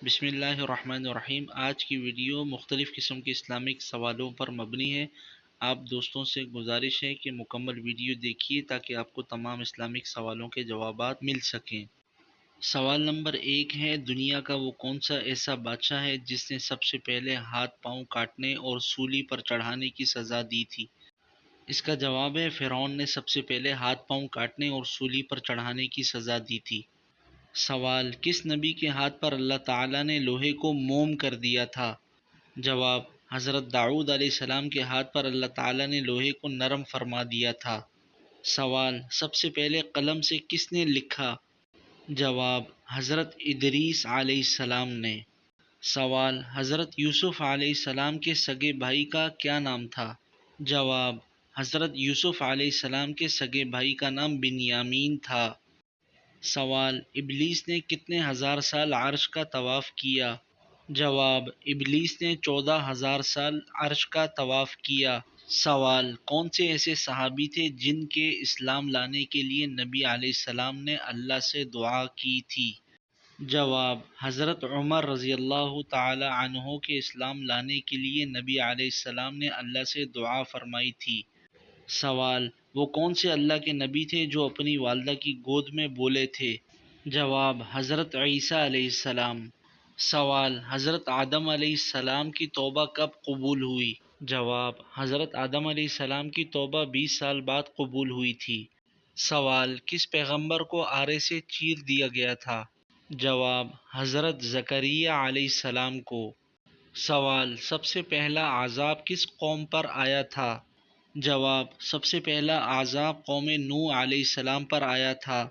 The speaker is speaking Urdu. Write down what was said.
بسم اللہ الرحمن الرحیم۔ آج کی ویڈیو مختلف قسم کے اسلامک سوالوں پر مبنی ہے۔ آپ دوستوں سے گزارش ہے کہ مکمل ویڈیو دیکھیے تاکہ آپ کو تمام اسلامک سوالوں کے جوابات مل سکیں۔ سوال نمبر 1 ہے، دنیا کا وہ کون سا ایسا بادشاہ ہے جس نے سب سے پہلے ہاتھ پاؤں کاٹنے اور سولی پر چڑھانے کی سزا دی تھی؟ اس کا جواب ہے فرعون نے سب سے پہلے ہاتھ پاؤں کاٹنے اور سولی پر چڑھانے کی سزا دی تھی۔ سوال، کس نبی کے ہاتھ پر اللہ تعالیٰ نے لوہے کو موم کر دیا تھا؟ جواب، حضرت داؤد علیہ السلام کے ہاتھ پر اللہ تعالیٰ نے لوہے کو نرم فرما دیا تھا۔ سوال، سب سے پہلے قلم سے کس نے لکھا؟ جواب، حضرت ادریس علیہ السلام نے۔ سوال، حضرت یوسف علیہ السلام کے سگے بھائی کا کیا نام تھا؟ جواب، حضرت یوسف علیہ السلام کے سگے بھائی کا نام بنیامین تھا۔ سوال، ابلیس نے کتنے ہزار سال عرش کا طواف کیا؟ جواب، ابلیس نے 14,000 سال عرش کا طواف کیا۔ سوال، کون سے ایسے صحابی تھے جن کے اسلام لانے کے لیے نبی علیہ السلام نے اللہ سے دعا کی تھی؟ جواب، حضرت عمر رضی اللہ تعالی عنہ کے اسلام لانے کے لیے نبی علیہ السلام نے اللہ سے دعا فرمائی تھی۔ سوال، وہ کون سے اللہ کے نبی تھے جو اپنی والدہ کی گود میں بولے تھے؟ جواب، حضرت عیسیٰ علیہ السلام۔ سوال، حضرت آدم علیہ السلام کی توبہ کب قبول ہوئی؟ جواب، حضرت آدم علیہ السلام کی توبہ 20 سال بعد قبول ہوئی تھی۔ سوال، کس پیغمبر کو آرے سے چیر دیا گیا تھا؟ جواب، حضرت زکریہ علیہ السلام کو۔ سوال، سب سے پہلا عذاب کس قوم پر آیا تھا؟ جواب، سب سے پہلا عذاب قوم نوح علیہ السلام پر آیا تھا۔